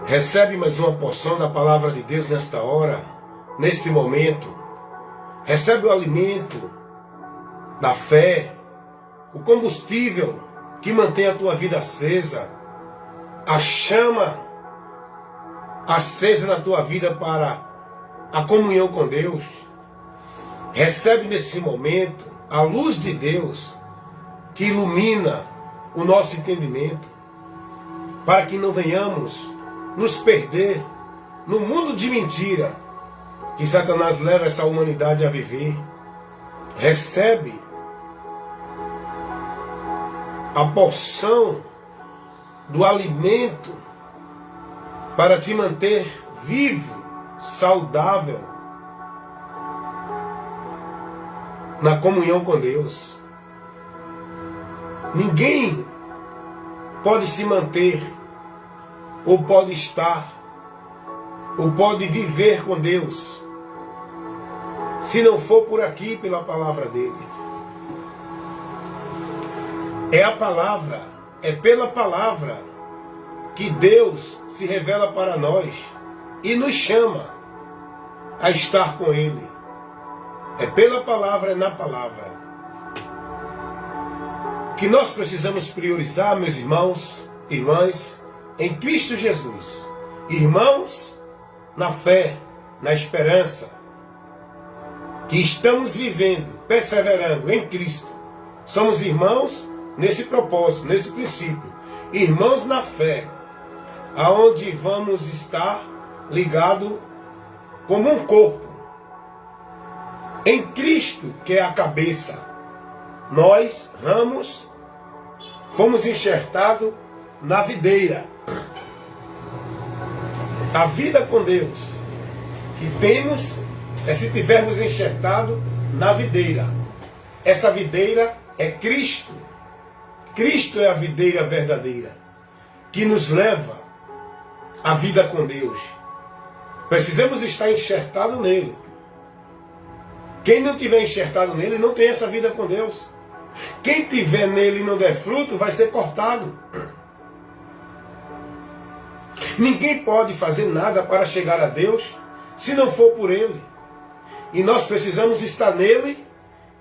Recebe mais uma porção da palavra de Deus nesta hora, neste momento. Recebe o alimento da fé, o combustível que mantém a tua vida acesa, a chama acesa na tua vida para a comunhão com Deus. Recebe nesse momento a luz de Deus que ilumina o nosso entendimento, para que não venhamos nos perder no mundo de mentira que Satanás leva essa humanidade a viver. Recebe a porção do alimento para te manter vivo, saudável, na comunhão com Deus. Ninguém pode se manter, ou pode estar, ou pode viver com Deus, se não for por aqui, pela palavra dele. É a palavra, é pela palavra que Deus se revela para nós e nos chama a estar com Ele. É pela palavra, é na palavra. O que nós precisamos priorizar, meus irmãos, irmãs, em Cristo Jesus. Irmãos, na fé, na esperança, que estamos vivendo, perseverando em Cristo. Somos irmãos nesse propósito, nesse princípio. Irmãos na fé, aonde vamos estar ligados como um corpo. Em Cristo, que é a cabeça. Nós, ramos, fomos enxertados na videira. A vida com Deus que temos é se tivermos enxertado na videira. Essa videira é Cristo. Cristo é a videira verdadeira que nos leva à vida com Deus. Precisamos estar enxertado nele. Quem não tiver enxertado nele não tem essa vida com Deus. Quem tiver nele e não der fruto vai ser cortado. Ninguém pode fazer nada para chegar a Deus se não for por ele. E nós precisamos estar nele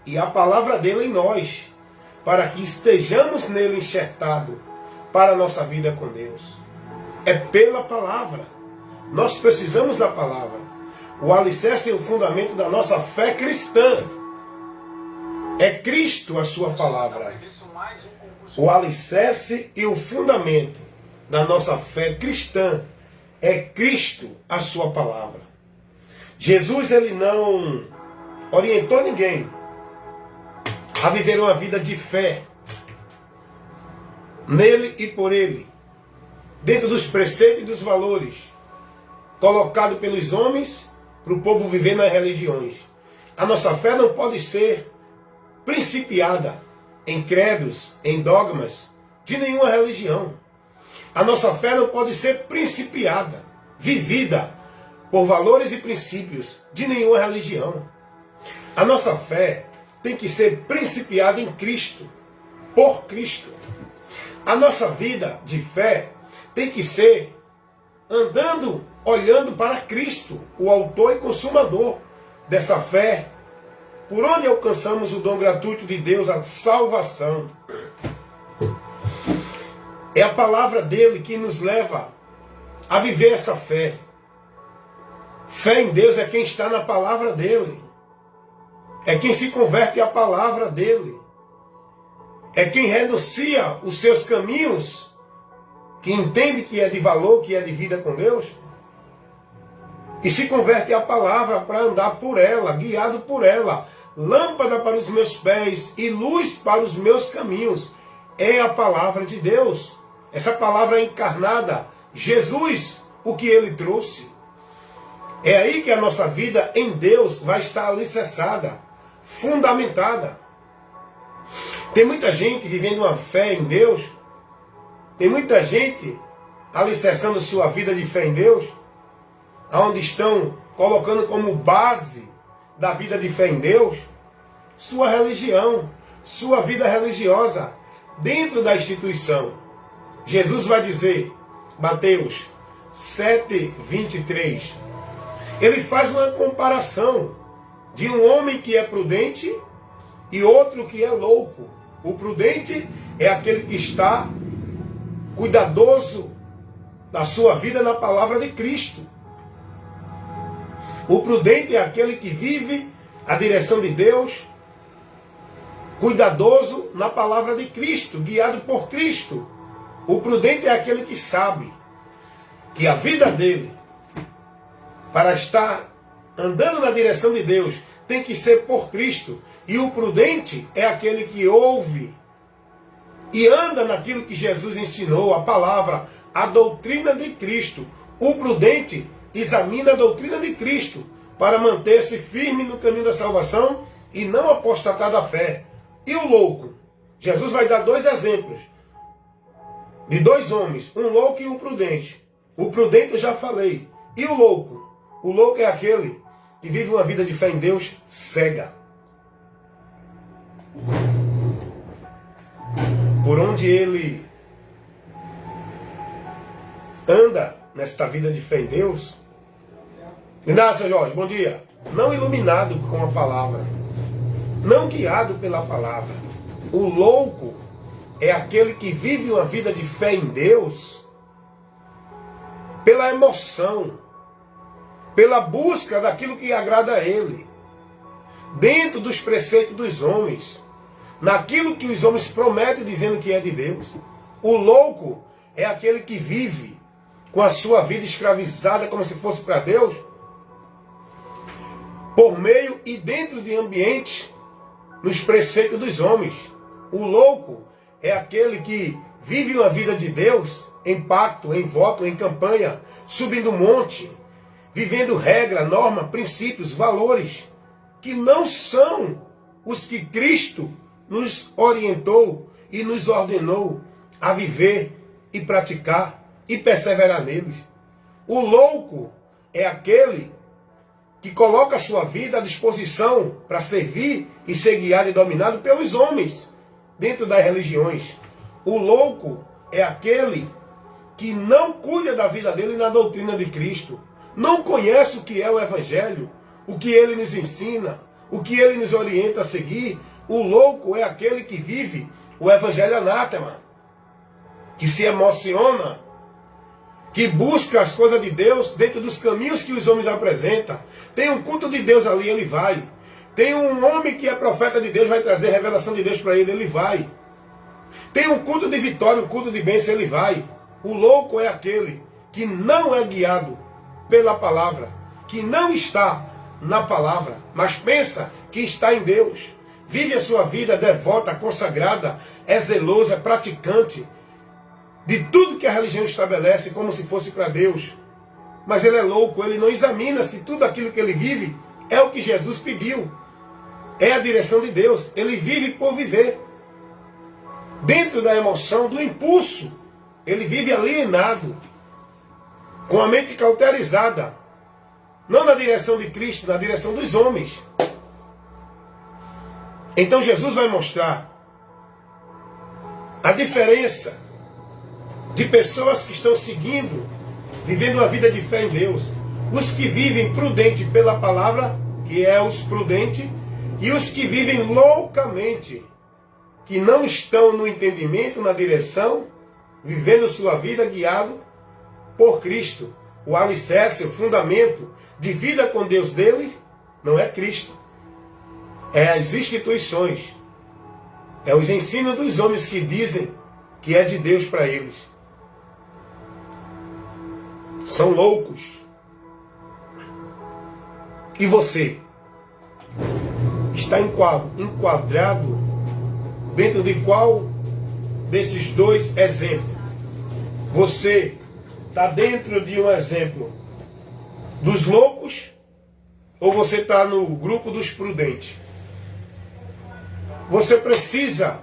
e a palavra dele em nós, para que estejamos nele enxertado para a nossa vida com Deus. É pela palavra. Nós precisamos da palavra. O alicerce e o fundamento da nossa fé cristã é Cristo, a sua palavra. O alicerce e o fundamento da nossa fé cristã é Cristo, a sua palavra. Jesus, ele não orientou ninguém a viver uma vida de fé nele e por ele, dentro dos preceitos e dos valores colocados pelos homens para o povo viver nas religiões. A nossa fé não pode ser principiada em credos, em dogmas de nenhuma religião. A nossa fé não pode ser principiada, vivida por valores e princípios de nenhuma religião. A nossa fé tem que ser principiada em Cristo, por Cristo. A nossa vida de fé tem que ser andando, olhando para Cristo, o autor e consumador dessa fé, por onde alcançamos o dom gratuito de Deus, a salvação. É a palavra dele que nos leva a viver essa fé. Fé em Deus é quem está na palavra dele. É quem se converte à palavra dele. É quem renuncia os seus caminhos, que entende que é de valor, que é de vida com Deus, e se converte à palavra para andar por ela, guiado por ela. Lâmpada para os meus pés e luz para os meus caminhos. É a palavra de Deus. Essa palavra é encarnada. Jesus, o que ele trouxe. É aí que a nossa vida em Deus vai estar alicerçada, fundamentada. Tem muita gente vivendo uma fé em Deus. Tem muita gente alicerçando sua vida de fé em Deus, onde estão colocando como base da vida de fé em Deus sua religião, sua vida religiosa dentro da instituição. Jesus vai dizer, Mateus 7:23. Ele faz uma comparação de um homem que é prudente e outro que é louco. O prudente é aquele que está cuidadoso da sua vida na palavra de Cristo. O prudente é aquele que vive a direção de Deus, cuidadoso na palavra de Cristo, guiado por Cristo. O prudente é aquele que sabe que a vida dele, para estar andando na direção de Deus, tem que ser por Cristo. E o prudente é aquele que ouve e anda naquilo que Jesus ensinou, a palavra, a doutrina de Cristo. O prudente examina a doutrina de Cristo para manter-se firme no caminho da salvação e não apostatar da fé. E o louco? Jesus vai dar dois exemplos de dois homens, um louco e um prudente. O prudente eu já falei. E o louco? O louco é aquele que vive uma vida de fé em Deus cega. Por onde ele anda nesta vida de fé em Deus, Inácio Jorge, bom dia. Não iluminado com a palavra, não guiado pela palavra. O louco é aquele que vive uma vida de fé em Deus pela emoção, pela busca daquilo que agrada a ele, dentro dos preceitos dos homens, naquilo que os homens prometem dizendo que é de Deus. O louco é aquele que vive com a sua vida escravizada como se fosse para Deus, por meio e dentro de ambientes nos preceitos dos homens. O louco é aquele que vive uma vida de Deus em pacto, em voto, em campanha, subindo monte, vivendo regra, norma, princípios, valores, que não são os que Cristo nos orientou e nos ordenou a viver e praticar e perseverar neles. O louco é aquele que coloca a sua vida à disposição para servir e ser guiado e dominado pelos homens dentro das religiões. O louco é aquele que não cuida da vida dele na doutrina de Cristo, não conhece o que é o Evangelho, o que ele nos ensina, o que ele nos orienta a seguir. O louco é aquele que vive o Evangelho anátema, que se emociona, que busca as coisas de Deus dentro dos caminhos que os homens apresentam. Tem um culto de Deus ali, ele vai. Tem um homem que é profeta de Deus, vai trazer revelação de Deus para ele, ele vai. Tem um culto de vitória, um culto de bênção, ele vai. O louco é aquele que não é guiado pela palavra, que não está na palavra, mas pensa que está em Deus. Vive a sua vida devota, consagrada, é zeloso, é praticante de tudo que a religião estabelece como se fosse para Deus. Mas ele é louco, ele não examina se tudo aquilo que ele vive é o que Jesus pediu. É a direção de Deus. Ele vive por viver. Dentro da emoção, do impulso. Ele vive alienado, com a mente cauterizada. Não na direção de Cristo, na direção dos homens. Então Jesus vai mostrar a diferença de pessoas que estão seguindo, vivendo uma vida de fé em Deus. Os que vivem prudente pela palavra, que é os prudentes, e os que vivem loucamente, que não estão no entendimento, na direção, vivendo sua vida guiado por Cristo. O alicerce, o fundamento de vida com Deus dele, não é Cristo. É as instituições. É os ensinos dos homens que dizem que é de Deus para eles. São loucos. E você está enquadrado dentro de qual desses dois exemplos? Você está dentro de um exemplo dos loucos ou você está no grupo dos prudentes? Você precisa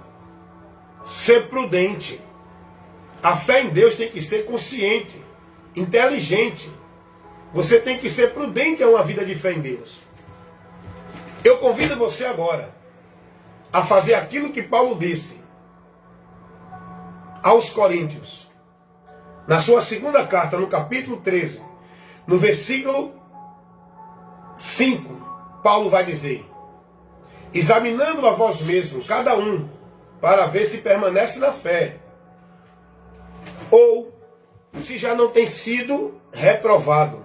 ser prudente. A fé em Deus tem que ser consciente, inteligente. Você tem que ser prudente a uma vida de fé em Deus. Eu convido você agora a fazer aquilo que Paulo disse aos Coríntios. Na sua segunda carta, no capítulo 13, no versículo 5, Paulo vai dizer: examinando a vós mesmos, cada um, para ver se permanece na fé, ou se já não tem sido reprovado.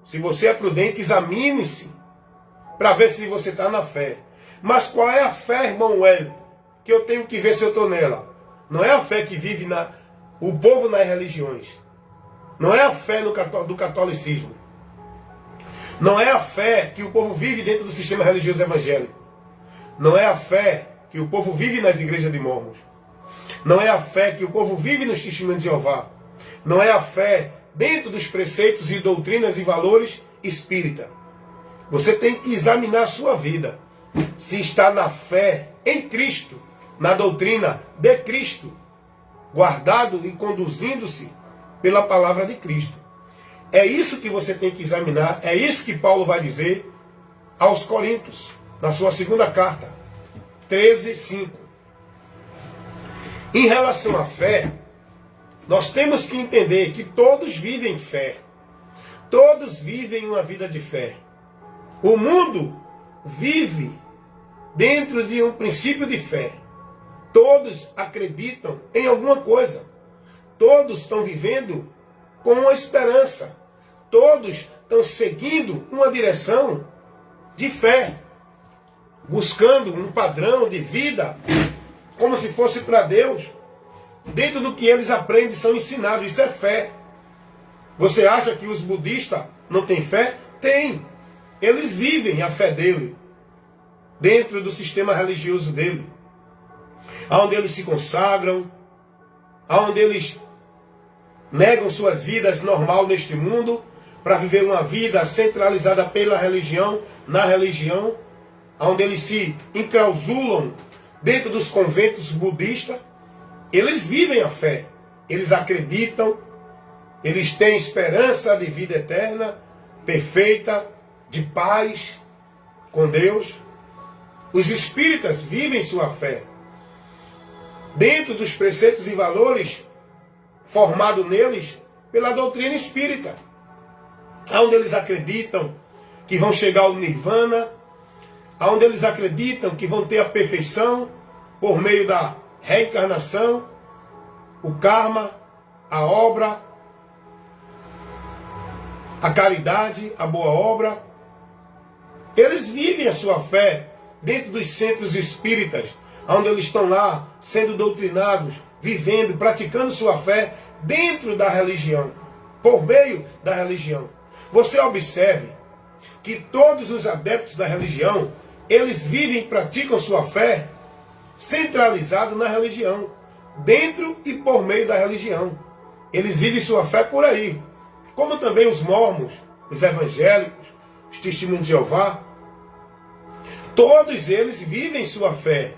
Se você é prudente, examine-se, para ver se você está na fé. Mas qual é a fé, irmão Wellington, que eu tenho que ver se eu estou nela? Não é a fé que vive o povo nas religiões. Não é a fé do catolicismo. Não é a fé que o povo vive dentro do sistema religioso evangélico. Não é a fé que o povo vive nas igrejas de Mormons. Não é a fé que o povo vive nos testemunhos de Jeová. Não é a fé dentro dos preceitos e doutrinas e valores espírita. Você tem que examinar a sua vida. Se está na fé em Cristo, na doutrina de Cristo, guardado e conduzindo-se pela palavra de Cristo. É isso que você tem que examinar. É isso que Paulo vai dizer aos Coríntios, na sua segunda carta, 13:5. Em relação à fé, nós temos que entender que todos vivem fé. Todos vivem uma vida de fé. O mundo vive dentro de um princípio de fé. Todos acreditam em alguma coisa. Todos estão vivendo com uma esperança. Todos estão seguindo uma direção de fé, buscando um padrão de vida como se fosse para Deus. Dentro do que eles aprendem, são ensinados. Isso é fé. Você acha que os budistas não têm fé? Tem. Eles vivem a fé dele dentro do sistema religioso dele, onde eles se consagram, onde eles negam suas vidas normal neste mundo para viver uma vida centralizada pela religião, na religião, onde eles se enclausulam dentro dos conventos budistas. Eles vivem a fé, eles acreditam, eles têm esperança de vida eterna, perfeita, de paz com Deus. Os espíritas vivem sua fé dentro dos preceitos e valores formados neles pela doutrina espírita, onde eles acreditam que vão chegar ao nirvana, onde eles acreditam que vão ter a perfeição por meio da reencarnação, o karma, a obra, a caridade, a boa obra. Eles vivem a sua fé dentro dos centros espíritas, onde eles estão lá sendo doutrinados, vivendo, praticando sua fé dentro da religião, por meio da religião. Você observe que todos os adeptos da religião, eles vivem e praticam sua fé centralizado na religião, dentro e por meio da religião. Eles vivem sua fé por aí, como também os mormons, os evangélicos, os testemunhos de Jeová. Todos eles vivem sua fé,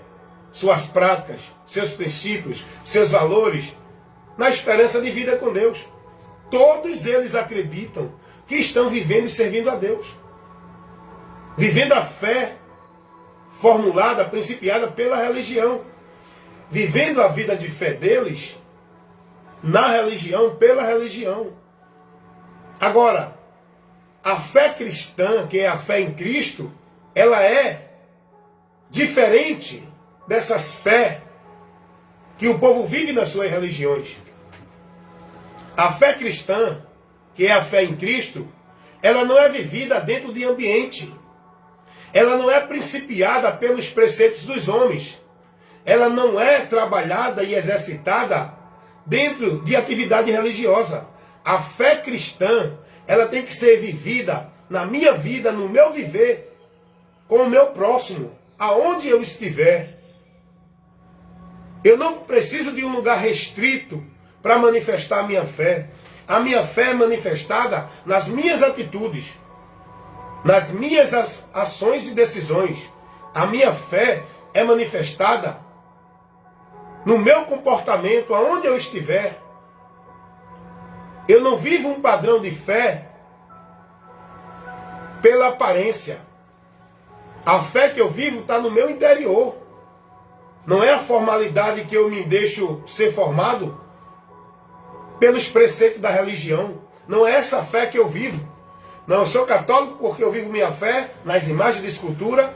suas práticas, seus princípios, seus valores, na esperança de vida com Deus. Todos eles acreditam que estão vivendo e servindo a Deus, vivendo a fé formulada, principiada pela religião, vivendo a vida de fé deles na religião, pela religião. Agora, a fé cristã, que é a fé em Cristo, ela é diferente dessas fé que o povo vive nas suas religiões. A fé cristã, que é a fé em Cristo, ela não é vivida dentro de ambiente. Ela não é principiada pelos preceitos dos homens. Ela não é trabalhada e exercitada dentro de atividade religiosa. A fé cristã, ela tem que ser vivida na minha vida, no meu viver, com o meu próximo, aonde eu estiver. Eu não preciso de um lugar restrito para manifestar a minha fé. A minha fé é manifestada nas minhas atitudes, nas minhas ações e decisões. A minha fé é manifestada no meu comportamento, aonde eu estiver. Eu não vivo um padrão de fé pela aparência. A fé que eu vivo está no meu interior. Não é a formalidade que eu me deixo ser formado pelos preceitos da religião. Não é essa fé que eu vivo. Não, eu sou católico porque eu vivo minha fé nas imagens de escultura,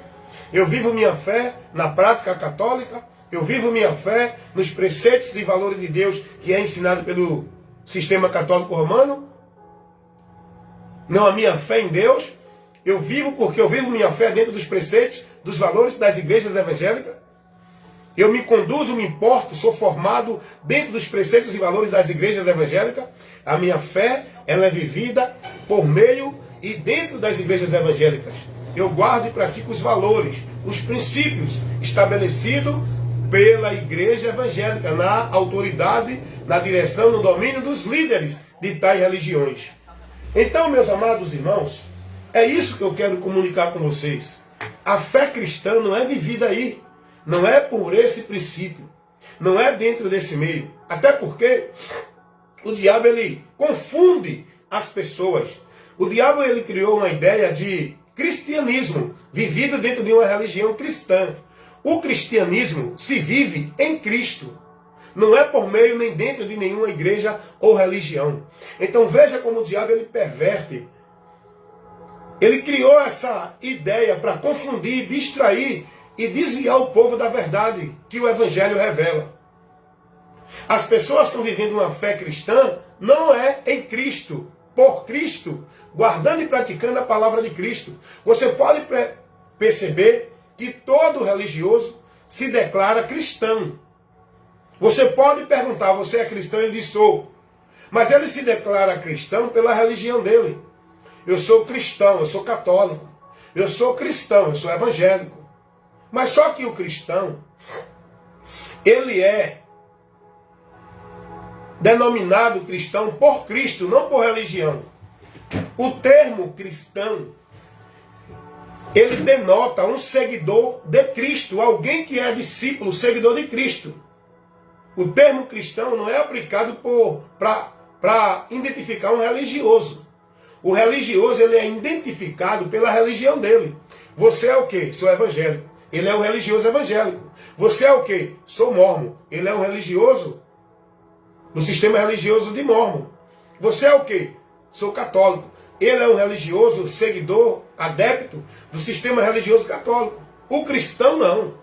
eu vivo minha fé na prática católica, eu vivo minha fé nos preceitos e valores de Deus que é ensinado pelo sistema católico romano. Não a minha fé em Deus. Eu vivo porque eu vivo minha fé dentro dos preceitos, dos valores das igrejas evangélicas. Eu me conduzo, me importo, sou formado dentro dos preceitos e valores das igrejas evangélicas. A minha fé, ela é vivida por meio e dentro das igrejas evangélicas. Eu guardo e pratico os valores, os princípios estabelecidos pela igreja evangélica, na autoridade, na direção, no domínio dos líderes de tais religiões. Então, meus amados irmãos, é isso que eu quero comunicar com vocês. A fé cristã não é vivida aí. Não é por esse princípio. Não é dentro desse meio. Até porque o diabo, ele confunde as pessoas. O diabo, ele criou uma ideia de cristianismo vivido dentro de uma religião cristã. O cristianismo se vive em Cristo. Não é por meio nem dentro de nenhuma igreja ou religião. Então veja como o diabo, ele perverte. Ele criou essa ideia para confundir, distrair e desviar o povo da verdade que o Evangelho revela. As pessoas estão vivendo uma fé cristã, não é em Cristo, por Cristo, guardando e praticando a palavra de Cristo. Você pode perceber que todo religioso se declara cristão. Você pode perguntar, você é cristão? Ele diz, sou. Mas ele se declara cristão pela religião dele. Eu sou cristão, eu sou católico. Eu sou cristão, eu sou evangélico. Mas só que o cristão, ele é denominado cristão por Cristo, não por religião. O termo cristão, ele denota um seguidor de Cristo, alguém que é discípulo, seguidor de Cristo. O termo cristão não é aplicado para identificar um religioso. O religioso, ele é identificado pela religião dele. Você é o quê? Sou evangélico. Ele é um religioso evangélico. Você é o quê? Sou mórmon. Ele é um religioso do sistema religioso de mórmon. Você é o quê? Sou católico. Ele é um religioso, seguidor, adepto do sistema religioso católico. O cristão não.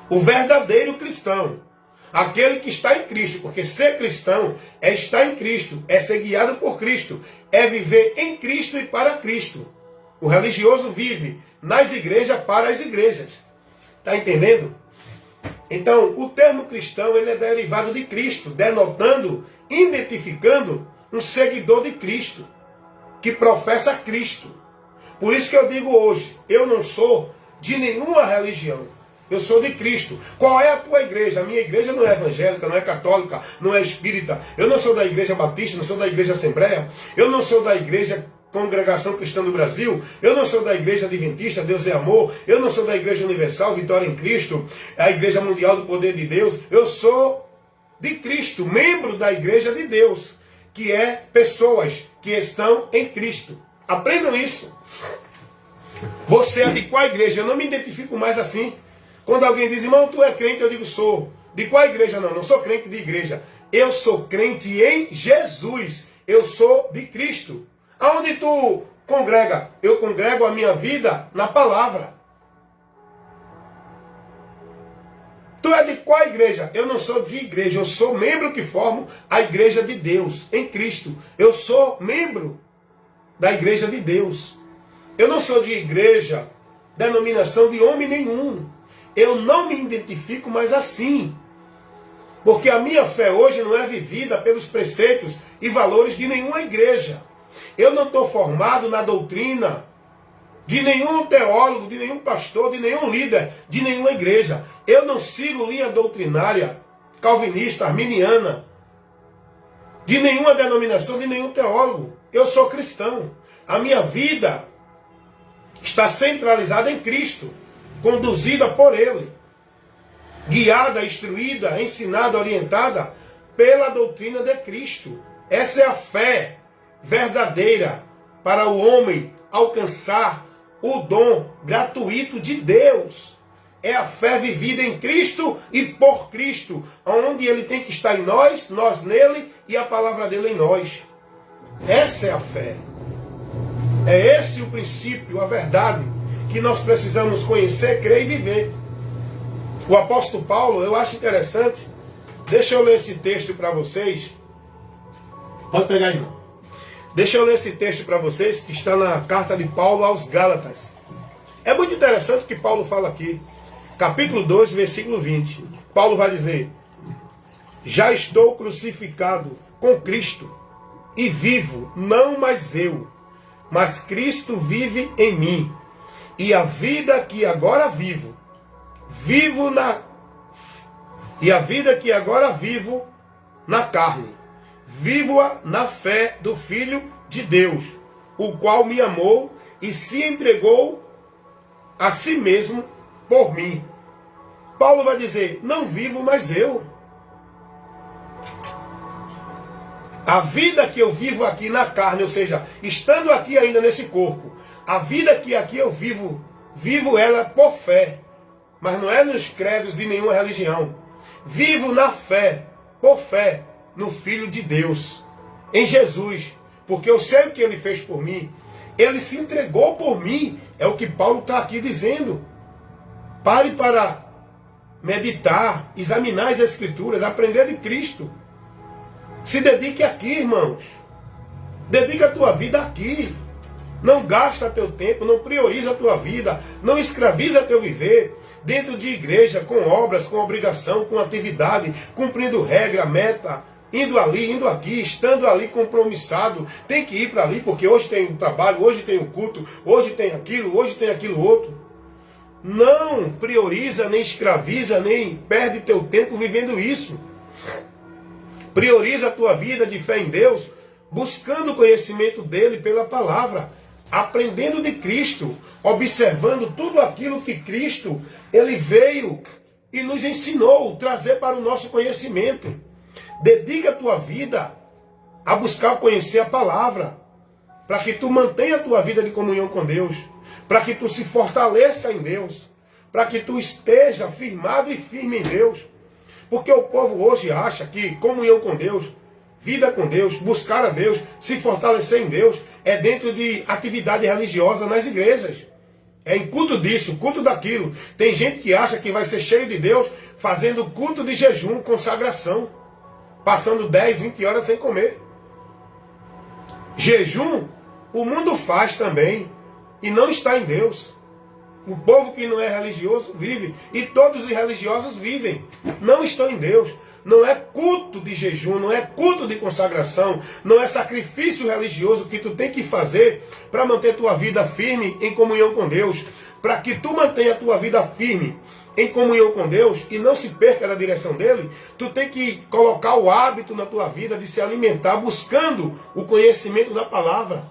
O verdadeiro cristão. Aquele que está em Cristo. Porque ser cristão é estar em Cristo. É ser guiado por Cristo. É viver em Cristo e para Cristo. O religioso vive nas igrejas para as igrejas. Está entendendo? Então, o termo cristão, ele é derivado de Cristo, denotando, identificando um seguidor de Cristo, que professa Cristo. Por isso que eu digo hoje, eu não sou de nenhuma religião. Eu sou de Cristo. Qual é a tua igreja? A minha igreja não é evangélica, não é católica, não é espírita. Eu não sou da igreja batista, não sou da igreja assembleia. Eu não sou da igreja Congregação Cristã do Brasil. Eu não sou da igreja adventista, Deus é amor. Eu não sou da igreja universal, Vitória em Cristo, a igreja mundial do poder de Deus. Eu sou de Cristo, membro da igreja de Deus, que é pessoas que estão em Cristo. Aprendam isso. Você é de qual igreja? Eu não me identifico mais assim. Quando alguém diz, irmão, tu é crente, eu digo, sou. De qual igreja? Não, não sou crente de igreja. Eu sou crente em Jesus. Eu sou de Cristo. Aonde tu congrega? Eu congrego a minha vida na palavra. Tu é de qual igreja? Eu não sou de igreja, eu sou membro que formo a igreja de Deus, em Cristo. Eu sou membro da igreja de Deus. Eu não sou de igreja, denominação de homem nenhum. Eu não me identifico mais assim. Porque a minha fé hoje não é vivida pelos preceitos e valores de nenhuma igreja. Eu não estou formado na doutrina de nenhum teólogo, de nenhum pastor, de nenhum líder, de nenhuma igreja. Eu não sigo linha doutrinária calvinista, arminiana, de nenhuma denominação, de nenhum teólogo. Eu sou cristão. A minha vida está centralizada em Cristo, conduzida por Ele, guiada, instruída, ensinada, orientada pela doutrina de Cristo. Essa é a fé verdadeira para o homem alcançar o dom gratuito de Deus, é a fé vivida em Cristo e por Cristo, onde Ele tem que estar em nós, nós nele e a palavra dele em nós. Essa é a fé. É esse o princípio, a verdade, que nós precisamos conhecer, crer e viver. O apóstolo Paulo, eu acho interessante, deixa eu ler esse texto para vocês. Pode pegar aí, irmão. Deixa eu ler esse texto para vocês, que está na carta de Paulo aos Gálatas. É muito interessante o que Paulo fala aqui. Capítulo 2, versículo 20. Paulo vai dizer: já estou crucificado com Cristo, e vivo, não mais eu, mas Cristo vive em mim. E a vida que agora vivo na carne, vivo-a na fé do Filho de Deus, o qual me amou e se entregou a si mesmo por mim. Paulo vai dizer: não vivo mais eu. A vida que eu vivo aqui na carne, ou seja, estando aqui ainda nesse corpo, a vida que aqui eu vivo ela por fé, mas não é nos credos de nenhuma religião. Vivo na fé, por fé, no Filho de Deus, em Jesus, porque eu sei o que Ele fez por mim. Ele se entregou por mim, é o que Paulo está aqui dizendo. Pare para meditar, examinar as Escrituras, aprender de Cristo. Se dedique aqui, irmãos. Dedique a tua vida aqui. Não gasta teu tempo, não prioriza a tua vida, não escraviza teu viver dentro de igreja, com obras, com obrigação, com atividade, cumprindo regra, meta, indo ali, indo aqui, estando ali compromissado. Tem que ir para ali, porque hoje tem o trabalho, hoje tem o culto, hoje tem aquilo outro. Não prioriza, nem escraviza, nem perde teu tempo vivendo isso. Prioriza a tua vida de fé em Deus, buscando o conhecimento dele pela palavra, aprendendo de Cristo, observando tudo aquilo que Cristo ele veio e nos ensinou, trazer para o nosso conhecimento. Dedica a tua vida a buscar conhecer a palavra, para que tu mantenha a tua vida de comunhão com Deus, para que tu se fortaleça em Deus, para que tu esteja firmado e firme em Deus. Porque o povo hoje acha que comunhão com Deus, vida com Deus, buscar a Deus, se fortalecer em Deus, é dentro de atividade religiosa nas igrejas. É em culto disso, culto daquilo. Tem gente que acha que vai ser cheio de Deus fazendo culto de jejum, consagração, passando 10, 20 horas sem comer. Jejum, o mundo faz também, e não está em Deus. O povo que não é religioso vive, e todos os religiosos vivem, não estão em Deus. Não é culto de jejum, não é culto de consagração, não é sacrifício religioso que tu tem que fazer para manter tua vida firme em comunhão com Deus. Para que tu mantenha a tua vida firme em comunhão com Deus e não se perca da direção dele, tu tem que colocar o hábito na tua vida de se alimentar buscando o conhecimento da palavra,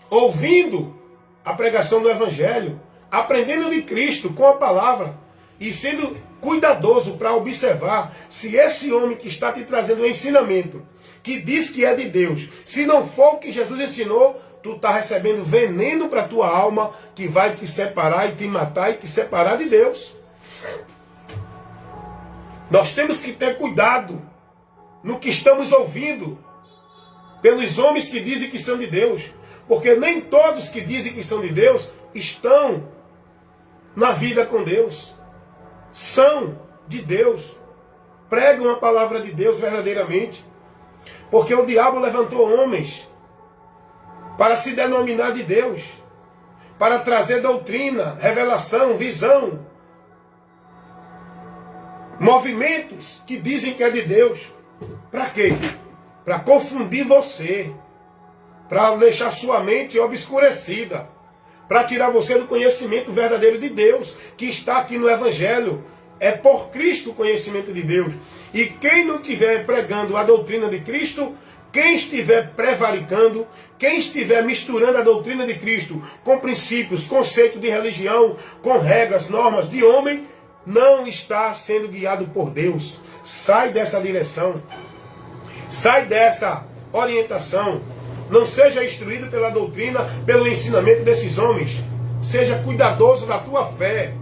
ouvindo a pregação do Evangelho, aprendendo de Cristo com a palavra e sendo cuidadoso para observar se esse homem que está te trazendo o ensinamento, que diz que é de Deus, se não for o que Jesus ensinou, tu está recebendo veneno para a tua alma, que vai te separar e te matar e te separar de Deus. Nós temos que ter cuidado no que estamos ouvindo pelos homens que dizem que são de Deus, porque nem todos que dizem que são de Deus estão na vida com Deus. São de Deus, pregam a palavra de Deus verdadeiramente, porque o diabo levantou homens para se denominar de Deus, para trazer doutrina, revelação, visão, movimentos que dizem que é de Deus. Para quê? Para confundir você, para deixar sua mente obscurecida, para tirar você do conhecimento verdadeiro de Deus, que está aqui no Evangelho. É por Cristo o conhecimento de Deus. E quem não estiver pregando a doutrina de Cristo, quem estiver prevaricando, quem estiver misturando a doutrina de Cristo com princípios, conceitos de religião, com regras, normas de homem, não está sendo guiado por Deus. Sai dessa direção. Sai dessa orientação. Não seja instruído pela doutrina, pelo ensinamento desses homens. Seja cuidadoso da tua fé.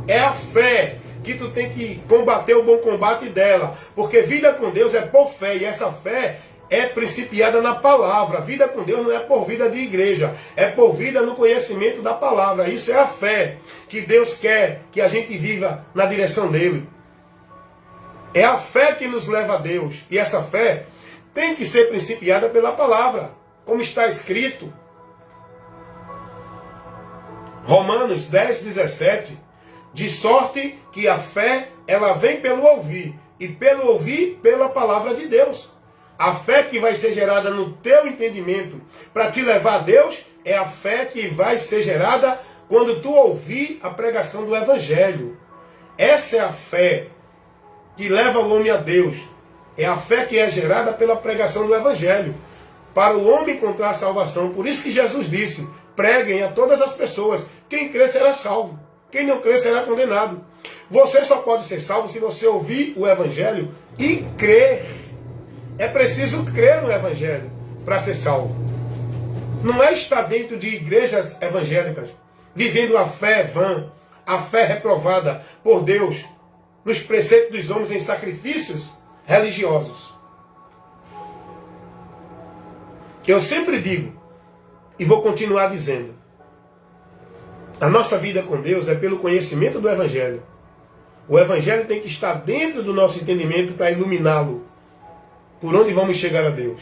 É a fé que tu tem que combater o bom combate dela. Porque vida com Deus é por fé. E essa fé é principiada na palavra. Vida com Deus não é por vida de igreja. É por vida no conhecimento da palavra. Isso é a fé que Deus quer que a gente viva na direção dele. É a fé que nos leva a Deus. E essa fé tem que ser principiada pela palavra. Como está escrito. Romanos 10, 17. De sorte que a fé, ela vem pelo ouvir. E pelo ouvir, pela palavra de Deus. A fé que vai ser gerada no teu entendimento para te levar a Deus é a fé que vai ser gerada quando tu ouvir a pregação do Evangelho. Essa é a fé que leva o homem a Deus. É a fé que é gerada pela pregação do Evangelho. Para o homem encontrar a salvação. Por isso que Jesus disse, preguem a todas as pessoas. Quem crer será salvo. Quem não crer será condenado. Você só pode ser salvo se você ouvir o Evangelho e crer. É preciso crer no Evangelho para ser salvo. Não é estar dentro de igrejas evangélicas, vivendo a fé vã, a fé reprovada por Deus, nos preceitos dos homens em sacrifícios religiosos. Eu sempre digo, e vou continuar dizendo, a nossa vida com Deus é pelo conhecimento do Evangelho. O Evangelho tem que estar dentro do nosso entendimento para iluminá-lo. Por onde vamos chegar a Deus?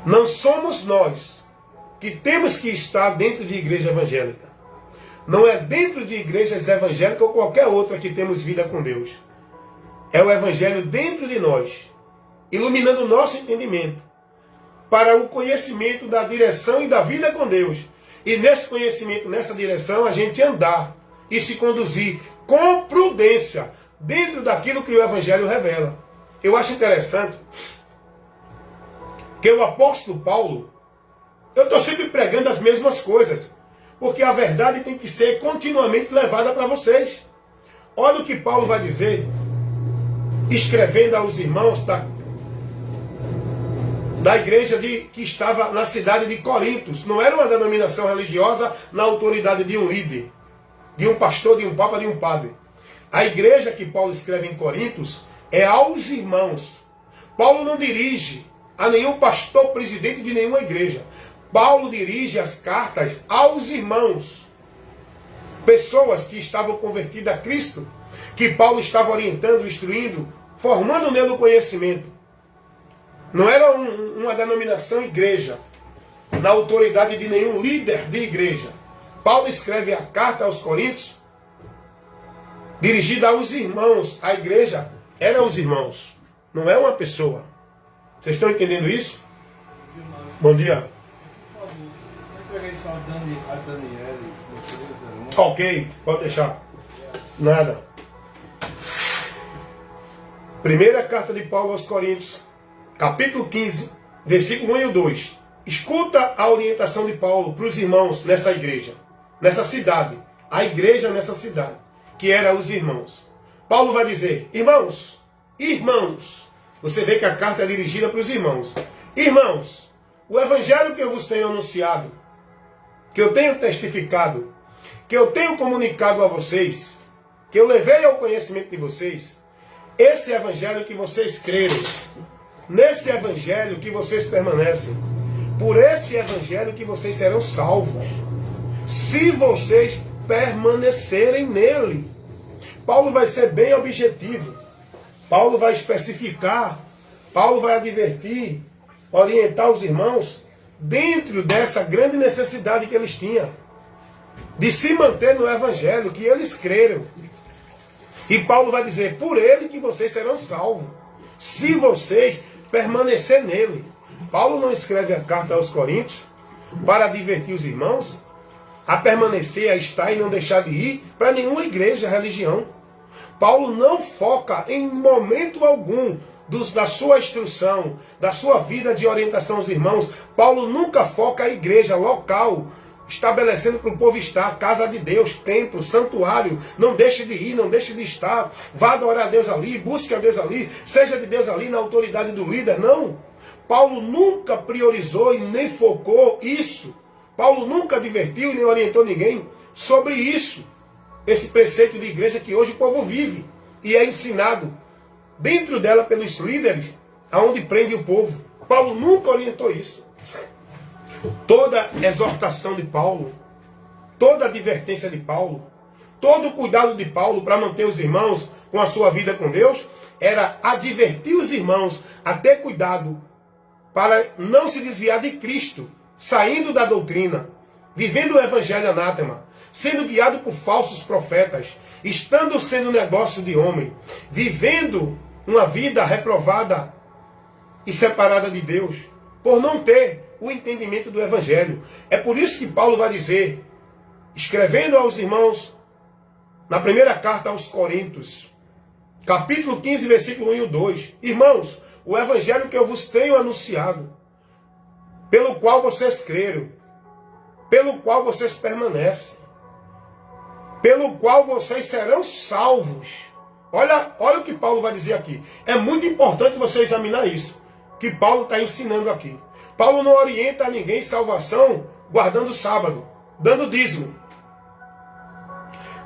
Não somos nós que temos que estar dentro de igreja evangélica. Não é dentro de igrejas evangélicas ou qualquer outra que temos vida com Deus. É o Evangelho dentro de nós, iluminando o nosso entendimento para o conhecimento da direção e da vida com Deus. E nesse conhecimento, nessa direção, a gente andar e se conduzir com prudência dentro daquilo que o Evangelho revela. Eu acho interessante que o apóstolo Paulo, eu estou sempre pregando as mesmas coisas, porque a verdade tem que ser continuamente levada para vocês. Olha o que Paulo vai dizer, escrevendo aos irmãos da igreja que estava na cidade de Corintos. Não era uma denominação religiosa na autoridade de um líder, de um pastor, de um papa, de um padre. A igreja que Paulo escreve em Corintos é aos irmãos. Paulo não dirige a nenhum pastor presidente de nenhuma igreja. Paulo dirige as cartas aos irmãos. Pessoas que estavam convertidas a Cristo, que Paulo estava orientando, instruindo, formando nele o conhecimento. Não era uma denominação igreja, na autoridade de nenhum líder de igreja. Paulo escreve a carta aos Coríntios, dirigida aos irmãos. A igreja era os irmãos, não é uma pessoa. Vocês estão entendendo isso? Bom dia. Ok, pode deixar. Nada. Primeira carta de Paulo aos Coríntios, capítulo 15, versículo 1 e 2. Escuta a orientação de Paulo para os irmãos nessa igreja, nessa cidade. A igreja nessa cidade, que era os irmãos. Paulo vai dizer, irmãos, você vê que a carta é dirigida para os irmãos. Irmãos, o evangelho que eu vos tenho anunciado, que eu tenho testificado, que eu tenho comunicado a vocês, que eu levei ao conhecimento de vocês, esse evangelho que vocês creram, nesse evangelho que vocês permanecem, por esse evangelho que vocês serão salvos, se vocês permanecerem nele. Paulo vai ser bem objetivo, Paulo vai especificar, Paulo vai advertir, orientar os irmãos dentro dessa grande necessidade que eles tinham de se manter no evangelho que eles creram. E Paulo vai dizer, por ele que vocês serão salvos, se vocês permanecer nele. Paulo não escreve a carta aos Coríntios para advertir os irmãos a permanecer, a estar e não deixar de ir para nenhuma igreja, religião. Paulo não foca em momento algum da sua instrução, da sua vida de orientação aos irmãos. Paulo nunca foca a igreja local, estabelecendo para o povo estar, casa de Deus, templo, santuário, não deixe de ir, não deixe de estar, vá adorar a Deus ali, busque a Deus ali, seja de Deus ali na autoridade do líder, não. Paulo nunca priorizou e nem focou isso. Paulo nunca advertiu e nem orientou ninguém sobre isso, esse preceito de igreja que hoje o povo vive e é ensinado dentro dela pelos líderes, aonde prende o povo. Paulo nunca orientou isso. Toda exortação de Paulo, toda advertência de Paulo, todo o cuidado de Paulo para manter os irmãos com a sua vida com Deus, era advertir os irmãos a ter cuidado para não se desviar de Cristo, saindo da doutrina, vivendo o evangelho anátema, sendo guiado por falsos profetas, estando sendo negócio de homem, vivendo uma vida reprovada e separada de Deus, por não ter o entendimento do evangelho. É por isso que Paulo vai dizer, escrevendo aos irmãos, na primeira carta aos Coríntios, capítulo 15, versículo 1 e 2. Irmãos, o evangelho que eu vos tenho anunciado, pelo qual vocês creram, pelo qual vocês permanecem, pelo qual vocês serão salvos. Olha o que Paulo vai dizer aqui. É muito importante você examinar isso, que Paulo está ensinando aqui. Paulo não orienta a ninguém salvação guardando o sábado, dando dízimo,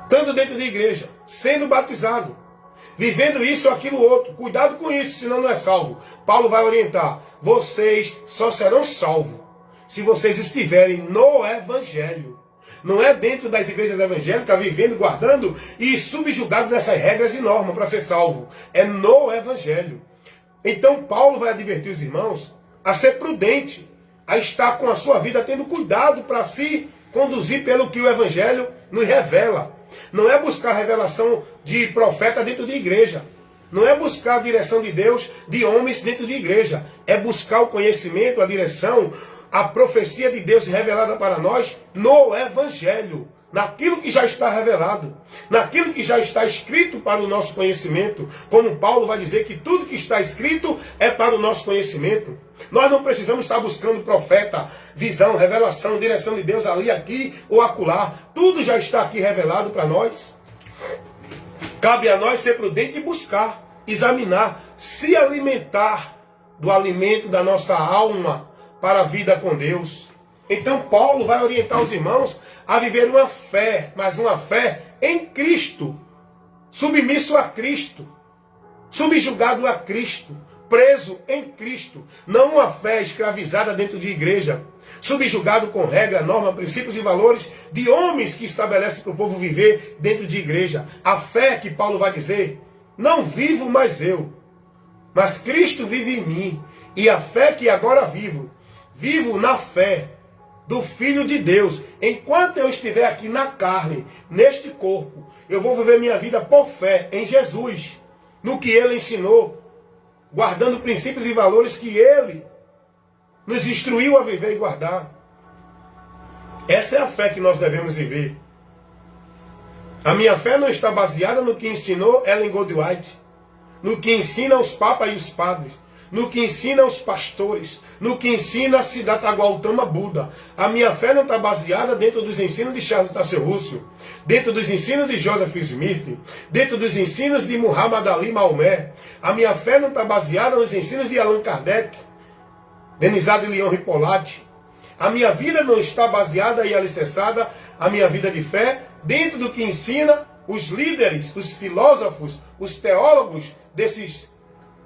estando dentro de igreja, sendo batizado, vivendo isso ou aquilo outro. Cuidado com isso, senão não é salvo. Paulo vai orientar. Vocês só serão salvos se vocês estiverem no evangelho. Não é dentro das igrejas evangélicas, vivendo, guardando e subjugado nessas regras e normas para ser salvo. É no evangelho. Então Paulo vai advertir os irmãos a ser prudente, a estar com a sua vida tendo cuidado para se conduzir pelo que o evangelho nos revela. Não é buscar revelação de profeta dentro de igreja. Não é buscar a direção de Deus de homens dentro de igreja. É buscar o conhecimento, a direção, a profecia de Deus revelada para nós no evangelho. Naquilo que já está revelado. Naquilo que já está escrito para o nosso conhecimento. Como Paulo vai dizer que tudo que está escrito é para o nosso conhecimento. Nós não precisamos estar buscando profeta, visão, revelação, direção de Deus ali, aqui ou acolá. Tudo já está aqui revelado para nós. Cabe a nós ser prudente e buscar, examinar, se alimentar do alimento da nossa alma para a vida com Deus. Então Paulo vai orientar os irmãos a viver uma fé, mas uma fé em Cristo, submisso a Cristo, subjugado a Cristo, preso em Cristo, não uma fé escravizada dentro de igreja, subjugado com regra, norma, princípios e valores de homens que estabelecem para o povo viver dentro de igreja. A fé que Paulo vai dizer, não vivo mais eu, mas Cristo vive em mim, e a fé que agora vivo na fé do Filho de Deus. Enquanto eu estiver aqui na carne, neste corpo, eu vou viver minha vida por fé em Jesus, no que Ele ensinou, guardando princípios e valores que Ele nos instruiu a viver e guardar. Essa é a fé que nós devemos viver. A minha fé não está baseada no que ensinou Ellen Goldwhite, no que ensina os papas e os padres, no que ensina os pastores, no que ensina Siddhartha Gautama Buda. A minha fé não está baseada dentro dos ensinos de Charles Taze Russell, dentro dos ensinos de Joseph Smith, dentro dos ensinos de Muhammad Ali Maomé. A minha fé não está baseada nos ensinos de Allan Kardec, Denizade Leon Ripolati. A minha vida não está baseada e alicerçada, a minha vida de fé, dentro do que ensina os líderes, os filósofos, os teólogos desses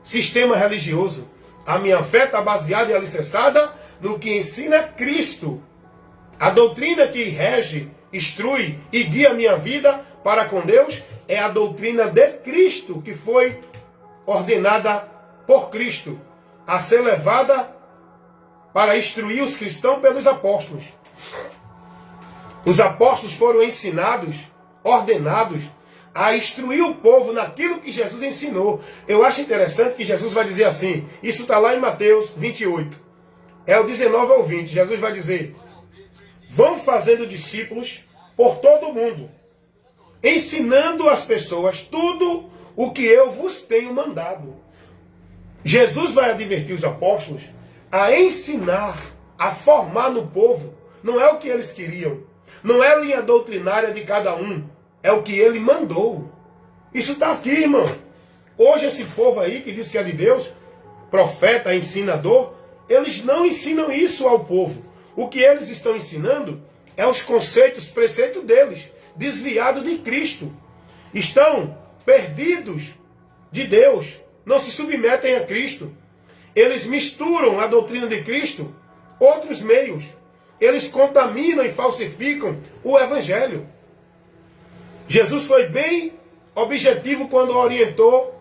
sistema religioso. A minha fé está baseada e alicerçada no que ensina Cristo. A doutrina que rege, instrui e guia a minha vida para com Deus é a doutrina de Cristo, que foi ordenada por Cristo a ser levada para instruir os cristãos pelos apóstolos. Os apóstolos foram ensinados, ordenados a instruir o povo naquilo que Jesus ensinou. Eu acho interessante que Jesus vai dizer assim, isso está lá em Mateus 28, é o 19 ao 20, Jesus vai dizer, vão fazendo discípulos por todo o mundo, ensinando as pessoas tudo o que eu vos tenho mandado. Jesus vai advertir os apóstolos a ensinar, a formar no povo, não é o que eles queriam, não é a linha doutrinária de cada um, é o que ele mandou. Isso está aqui, irmão. Hoje esse povo aí que diz que é de Deus, profeta, ensinador, eles não ensinam isso ao povo. O que eles estão ensinando é os conceitos, preceitos deles, desviados de Cristo. Estão perdidos de Deus, não se submetem a Cristo. Eles misturam a doutrina de Cristo, outros meios. Eles contaminam e falsificam o Evangelho. Jesus foi bem objetivo quando orientou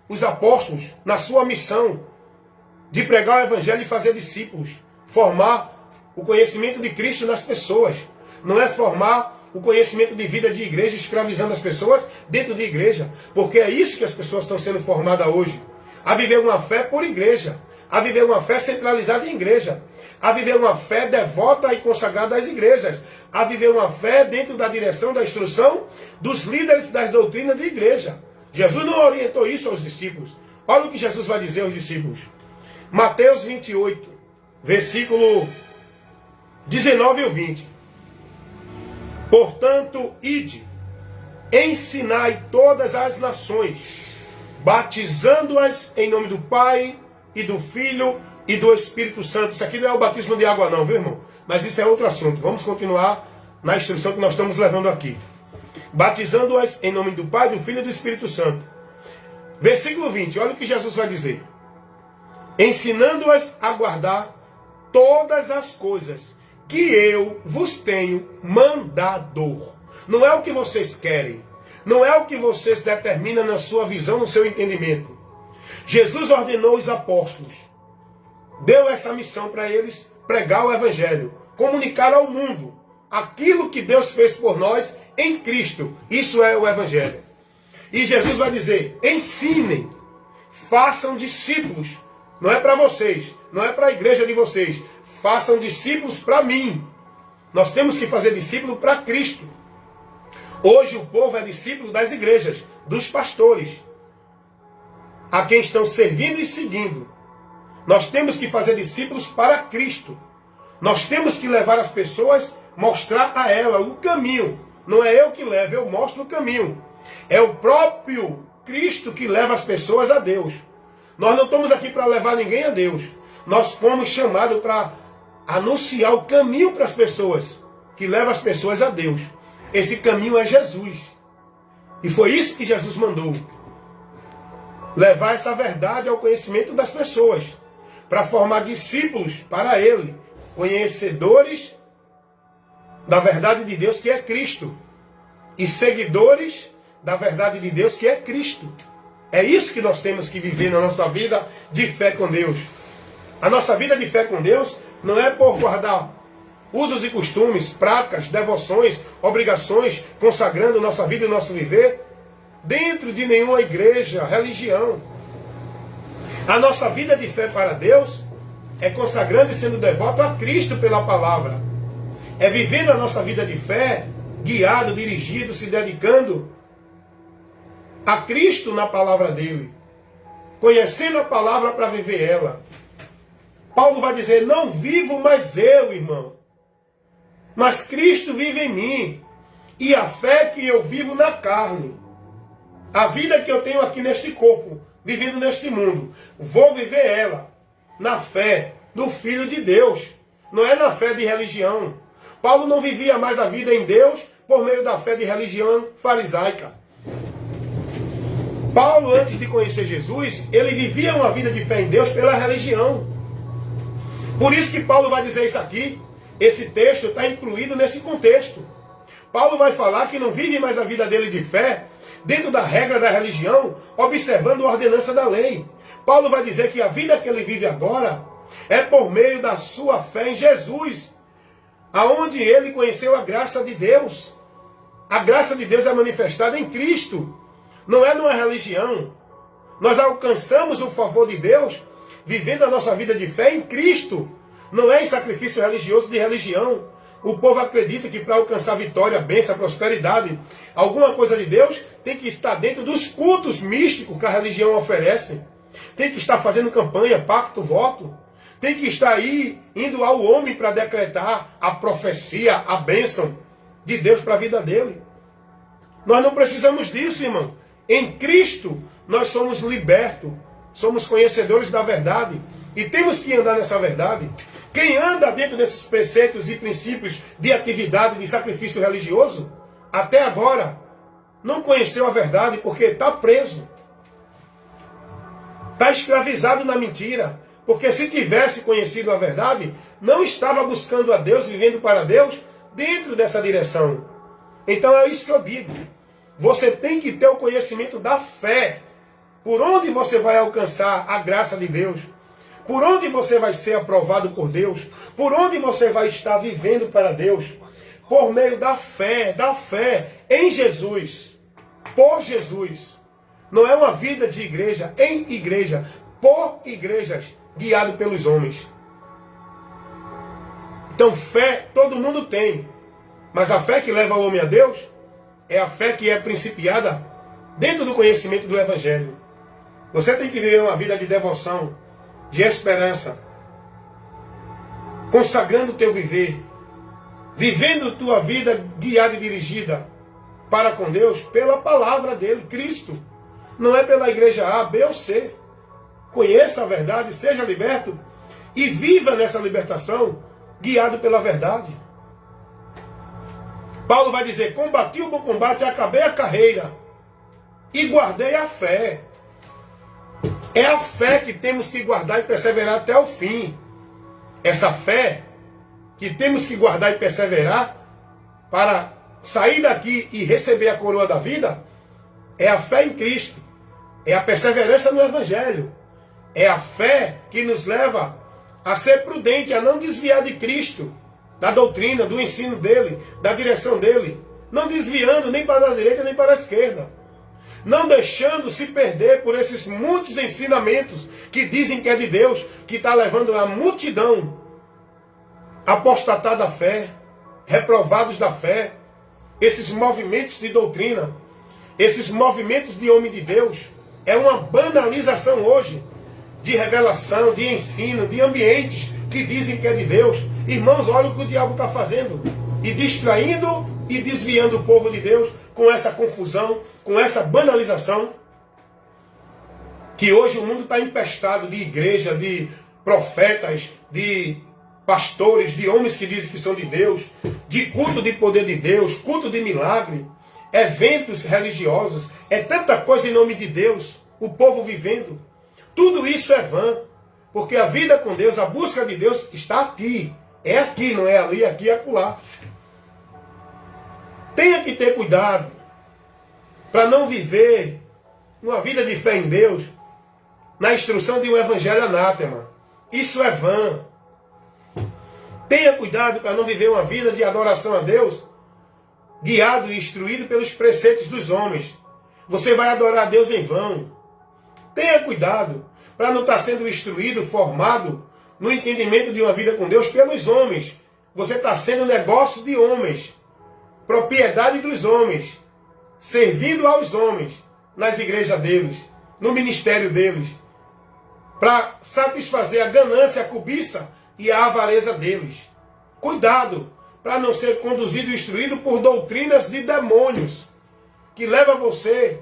os apóstolos na sua missão de pregar o Evangelho e fazer discípulos, formar o conhecimento de Cristo nas pessoas. Não é formar o conhecimento de vida de igreja, escravizando as pessoas dentro de igreja, porque é isso que as pessoas estão sendo formadas hoje, a viver uma fé por igreja, a viver uma fé centralizada em igreja, a viver uma fé devota e consagrada às igrejas, a viver uma fé dentro da direção, da instrução dos líderes das doutrinas de igreja. Jesus não orientou isso aos discípulos. Olha o que Jesus vai dizer aos discípulos. Mateus 28, versículo 19 e 20. Portanto, ide, ensinai todas as nações, batizando-as em nome do Pai e do Filho e do Espírito Santo. Isso aqui não é o batismo de água não, viu, irmão? Mas isso é outro assunto. Vamos continuar na instrução que nós estamos levando aqui. Batizando-as em nome do Pai, do Filho e do Espírito Santo. Versículo 20, olha o que Jesus vai dizer. Ensinando-as a guardar todas as coisas que eu vos tenho mandado. Não é o que vocês querem. Não é o que vocês determinam na sua visão, no seu entendimento. Jesus ordenou os apóstolos. Deu essa missão para eles pregar o Evangelho. Comunicar ao mundo aquilo que Deus fez por nós em Cristo. Isso é o Evangelho. E Jesus vai dizer, ensinem, façam discípulos. Não é para vocês, não é para a igreja de vocês. Façam discípulos para mim. Nós temos que fazer discípulo para Cristo. Hoje o povo é discípulo das igrejas, dos pastores, a quem estão servindo e seguindo. Nós temos que fazer discípulos para Cristo. Nós temos que levar as pessoas, mostrar a ela o caminho. Não é eu que levo, eu mostro o caminho. É o próprio Cristo que leva as pessoas a Deus. Nós não estamos aqui para levar ninguém a Deus. Nós fomos chamados para anunciar o caminho para as pessoas, que leva as pessoas a Deus. Esse caminho é Jesus. E foi isso que Jesus mandou. Levar essa verdade ao conhecimento das pessoas, para formar discípulos para Ele, conhecedores da verdade de Deus que é Cristo, e seguidores da verdade de Deus que é Cristo. É isso que nós temos que viver na nossa vida de fé com Deus. A nossa vida de fé com Deus não é por guardar usos e costumes, práticas, devoções, obrigações, consagrando nossa vida e nosso viver dentro de nenhuma igreja, religião. A nossa vida de fé para Deus é consagrando e sendo devoto a Cristo pela palavra. É vivendo a nossa vida de fé, guiado, dirigido, se dedicando a Cristo na palavra dele. Conhecendo a palavra para viver ela. Paulo vai dizer, não vivo mais eu, irmão, mas Cristo vive em mim. E a fé que eu vivo na carne, a vida que eu tenho aqui neste corpo, vivendo neste mundo, vou viver ela na fé do Filho de Deus. Não é na fé de religião. Paulo não vivia mais a vida em Deus por meio da fé de religião farisaica. Paulo, antes de conhecer Jesus, ele vivia uma vida de fé em Deus pela religião. Por isso que Paulo vai dizer isso aqui. Esse texto está incluído nesse contexto. Paulo vai falar que não vive mais a vida dele de fé dentro da regra da religião, observando a ordenança da lei. Paulo vai dizer que a vida que ele vive agora é por meio da sua fé em Jesus, aonde ele conheceu a graça de Deus. A graça de Deus é manifestada em Cristo, não é numa religião. Nós alcançamos o favor de Deus vivendo a nossa vida de fé em Cristo, não é em sacrifício religioso de religião. O povo acredita que para alcançar vitória, bênção, prosperidade, alguma coisa de Deus, tem que estar dentro dos cultos místicos que a religião oferece. Tem que estar fazendo campanha, pacto, voto. Tem que estar aí, indo ao homem para decretar a profecia, a bênção de Deus para a vida dele. Nós não precisamos disso, irmão. Em Cristo, nós somos libertos. Somos conhecedores da verdade. E temos que andar nessa verdade. Quem anda dentro desses preceitos e princípios de atividade, de sacrifício religioso, até agora, não conheceu a verdade porque está preso. Está escravizado na mentira. Porque se tivesse conhecido a verdade, não estava buscando a Deus, vivendo para Deus, dentro dessa direção. Então é isso que eu digo. Você tem que ter o conhecimento da fé. Por onde você vai alcançar a graça de Deus. Por onde você vai ser aprovado por Deus. Por onde você vai estar vivendo para Deus. Por meio da fé em Jesus. Por Jesus. Não é uma vida de igreja, em igreja, por igrejas, guiado pelos homens. Então fé todo mundo tem. Mas a fé que leva o homem a Deus é a fé que é principiada dentro do conhecimento do Evangelho. Você tem que viver uma vida de devoção, de esperança, consagrando o teu viver, vivendo tua vida guiada e dirigida para com Deus pela palavra dele, Cristo. Não é pela igreja A, B ou C. Conheça a verdade, seja liberto e viva nessa libertação guiado pela verdade. Paulo vai dizer, combati o bom combate, acabei a carreira e guardei a fé. É a fé que temos que guardar e perseverar até o fim. Essa fé que temos que guardar e perseverar para sair daqui e receber a coroa da vida é a fé em Cristo. É a perseverança no Evangelho. É a fé que nos leva a ser prudente, a não desviar de Cristo, da doutrina, do ensino dele, da direção dele. Não desviando nem para a direita nem para a esquerda. Não deixando se perder por esses muitos ensinamentos que dizem que é de Deus, que está levando a multidão a apostatar da fé, reprovados da fé, esses movimentos de doutrina, esses movimentos de homem de Deus. É uma banalização hoje de revelação, de ensino, de ambientes que dizem que é de Deus. Irmãos, olha o que o diabo está fazendo. E distraindo e desviando o povo de Deus com essa confusão, com essa banalização. Que hoje o mundo está empestado de igreja, de profetas, de pastores, de homens que dizem que são de Deus, de culto de poder de Deus, culto de milagre, eventos religiosos. É tanta coisa em nome de Deus, o povo vivendo. Tudo isso é vã, porque a vida com Deus, a busca de Deus está aqui. É aqui, não é ali, aqui e acolá. Tenha que ter cuidado para não viver uma vida de fé em Deus na instrução de um evangelho anátema. Isso é vã. Tenha cuidado para não viver uma vida de adoração a Deus guiado e instruído pelos preceitos dos homens. Você vai adorar a Deus em vão. Tenha cuidado para não estar sendo instruído, formado no entendimento de uma vida com Deus pelos homens. Você está sendo negócio de homens, propriedade dos homens, servindo aos homens nas igrejas deles, no ministério deles, para satisfazer a ganância, a cobiça e a avareza deles. Cuidado para não ser conduzido e instruído por doutrinas de demônios que levam você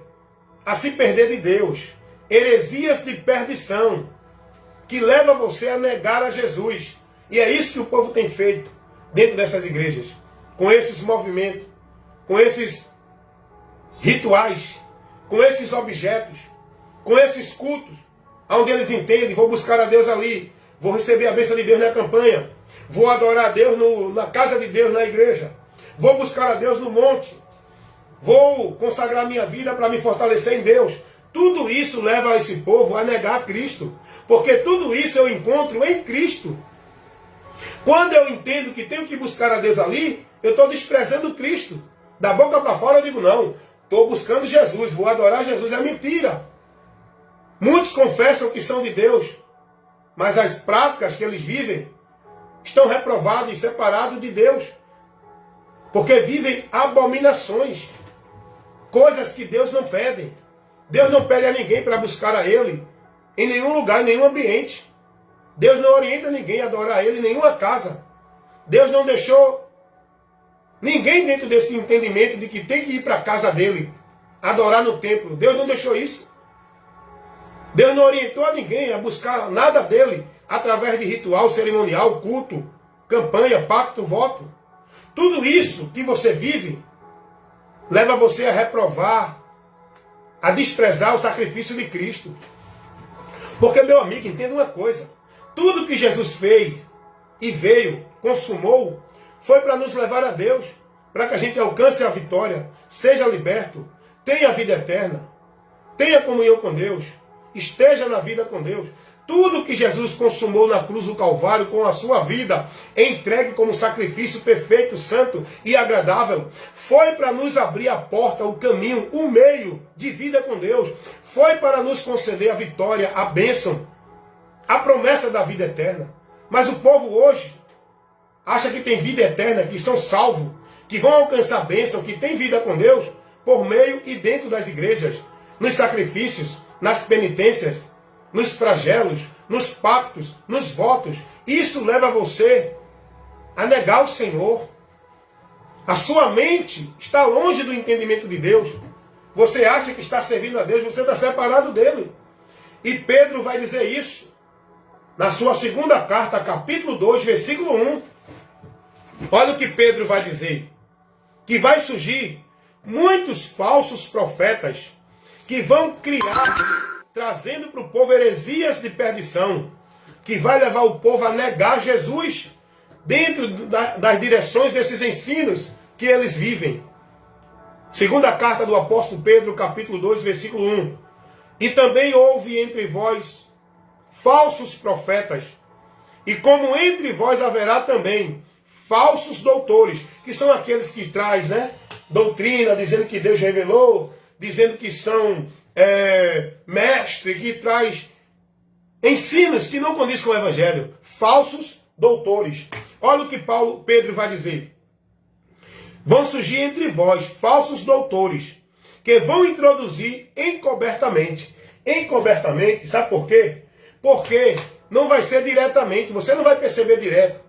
a se perder de Deus. Heresias de perdição que levam você a negar a Jesus. E é isso que o povo tem feito dentro dessas igrejas, com esses movimentos, com esses rituais, com esses objetos, com esses cultos, onde eles entendem, vou buscar a Deus ali, vou receber a bênção de Deus na campanha, vou adorar a Deus na casa de Deus, na igreja, vou buscar a Deus no monte, vou consagrar minha vida para me fortalecer em Deus. Tudo isso leva esse povo a negar a Cristo, porque tudo isso eu encontro em Cristo. Quando eu entendo que tenho que buscar a Deus ali, eu estou desprezando Cristo. Da boca para fora eu digo, não, estou buscando Jesus, vou adorar Jesus. É mentira. Muitos confessam que são de Deus, mas as práticas que eles vivem estão reprovados e separados de Deus, porque vivem abominações, coisas que Deus não pede. Deus não pede a ninguém para buscar a Ele em nenhum lugar, em nenhum ambiente. Deus não orienta ninguém a adorar a Ele em nenhuma casa. Deus não deixou ninguém dentro desse entendimento de que tem que ir para a casa dele, adorar no templo. Deus não deixou isso. Deus não orientou a ninguém a buscar nada dele através de ritual, cerimonial, culto, campanha, pacto, voto. Tudo isso que você vive leva você a reprovar, a desprezar o sacrifício de Cristo. Porque, meu amigo, entenda uma coisa. Tudo que Jesus fez e veio, consumou, foi para nos levar a Deus, para que a gente alcance a vitória, seja liberto, tenha a vida eterna, tenha comunhão com Deus, esteja na vida com Deus. Tudo que Jesus consumou na cruz do Calvário com a sua vida, entregue como sacrifício perfeito, santo e agradável, foi para nos abrir a porta, o caminho, o meio de vida com Deus. Foi para nos conceder a vitória, a bênção, a promessa da vida eterna. Mas o povo hoje acha que tem vida eterna, que são salvos, que vão alcançar a bênção, que tem vida com Deus, por meio e dentro das igrejas, nos sacrifícios, nas penitências, nos flagelos, nos pactos, nos votos. Isso leva você a negar o Senhor. A sua mente está longe do entendimento de Deus. Você acha que está servindo a Deus, você está separado dele. E Pedro vai dizer isso na sua segunda carta, capítulo 2, versículo 1. Olha o que Pedro vai dizer. Que vai surgir muitos falsos profetas que vão criar, trazendo para o povo heresias de perdição, que vai levar o povo a negar Jesus dentro das direções desses ensinos que eles vivem. Segunda carta do apóstolo Pedro, capítulo 2, versículo 1. E também houve entre vós falsos profetas, e como entre vós haverá também falsos doutores, que são aqueles que traz, doutrina, dizendo que Deus revelou, dizendo que são mestre, que traz ensinos que não condizem com o Evangelho. Falsos doutores. Olha o que Pedro vai dizer. Vão surgir entre vós falsos doutores, que vão introduzir encobertamente. Encobertamente, sabe por quê? Porque não vai ser diretamente, você não vai perceber direto.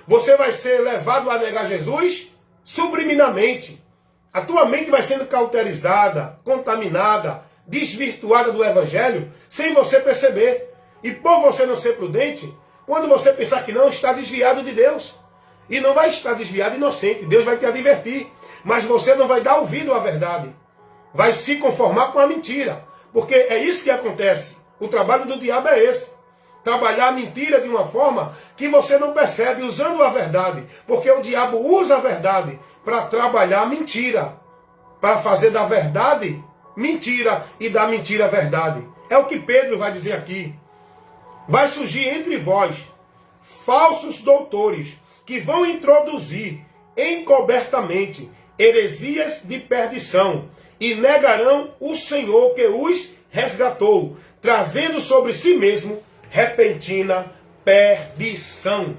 Você vai ser levado a negar Jesus subliminamente. A tua mente vai sendo cauterizada, contaminada, desvirtuada do Evangelho, sem você perceber. E por você não ser prudente, quando você pensar que não, está desviado de Deus. E não vai estar desviado inocente. Deus vai te advertir. Mas você não vai dar ouvido à verdade. Vai se conformar com a mentira. Porque é isso que acontece. O trabalho do diabo é esse. Trabalhar a mentira de uma forma que você não percebe, usando a verdade. Porque o diabo usa a verdade para trabalhar a mentira. Para fazer da verdade mentira e da mentira verdade. É o que Pedro vai dizer aqui. Vai surgir entre vós falsos doutores que vão introduzir encobertamente heresias de perdição e negarão o Senhor que os resgatou, trazendo sobre si mesmo repentina perdição.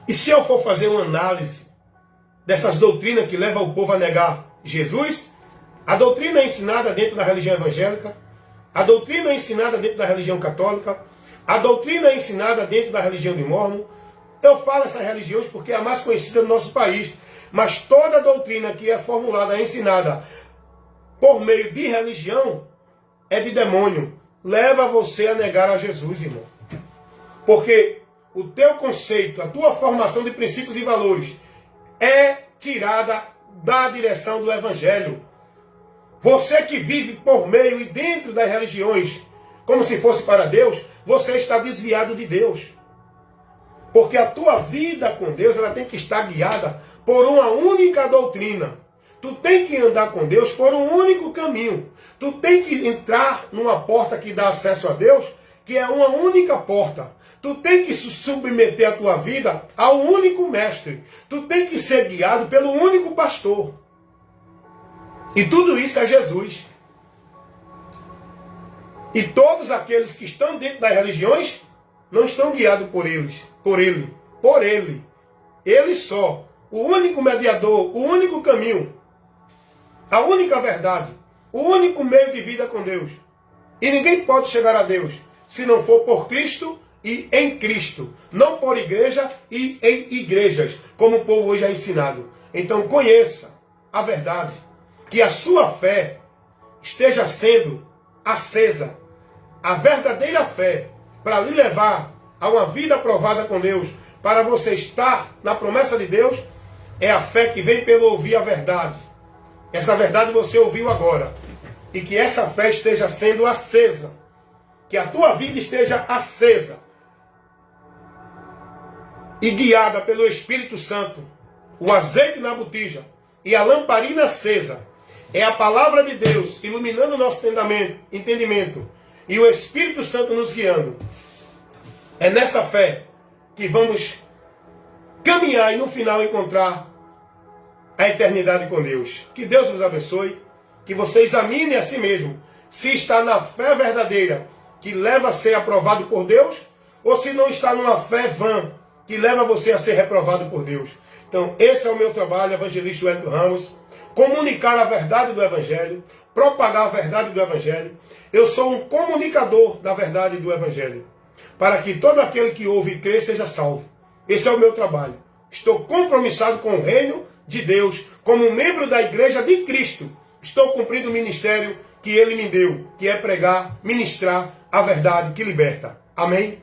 E se eu for fazer uma análise dessas doutrinas que levam o povo a negar Jesus, a doutrina ensinada dentro da religião evangélica, a doutrina ensinada dentro da religião católica, a doutrina ensinada dentro da religião de Mórmon. Eu falo essas religiões porque é a mais conhecida do nosso país. Mas toda doutrina que é formulada, ensinada por meio de religião, é de demônio. Leva você a negar a Jesus, irmão. Porque o teu conceito, a tua formação de princípios e valores é tirada da direção do Evangelho. Você que vive por meio e dentro das religiões, como se fosse para Deus, você está desviado de Deus. Porque a tua vida com Deus, ela tem que estar guiada por uma única doutrina. Tu tem que andar com Deus por um único caminho. Tu tem que entrar numa porta que dá acesso a Deus, que é uma única porta. Tu tem que submeter a tua vida ao único mestre. Tu tem que ser guiado pelo único pastor. E tudo isso é Jesus. E todos aqueles que estão dentro das religiões não estão guiados por ele. Ele só. O único mediador, o único caminho, a única verdade, o único meio de vida com Deus. E ninguém pode chegar a Deus se não for por Cristo e em Cristo. Não por igreja e em igrejas, como o povo hoje é ensinado. Então conheça a verdade. Que a sua fé esteja sendo acesa. A verdadeira fé, para lhe levar a uma vida aprovada com Deus, para você estar na promessa de Deus, é a fé que vem pelo ouvir a verdade. Essa verdade você ouviu agora. E que essa fé esteja sendo acesa. Que a tua vida esteja acesa. E guiada pelo Espírito Santo. O azeite na botija e a lamparina acesa. É a palavra de Deus iluminando o nosso entendimento. E o Espírito Santo nos guiando. É nessa fé que vamos caminhar e no final encontrar a eternidade com Deus. Que Deus vos abençoe. Que você examine a si mesmo se está na fé verdadeira que leva a ser aprovado por Deus ou se não está numa fé vã que leva você a ser reprovado por Deus. Então esse é o meu trabalho, evangelista Wellington Ramos. Comunicar a verdade do Evangelho, propagar a verdade do Evangelho. Eu sou um comunicador da verdade do Evangelho, para que todo aquele que ouve e crê seja salvo. Esse é o meu trabalho. Estou compromissado com o reino de Deus, como membro da igreja de Cristo. Estou cumprindo o ministério que Ele me deu, que é pregar, ministrar a verdade que liberta. Amém?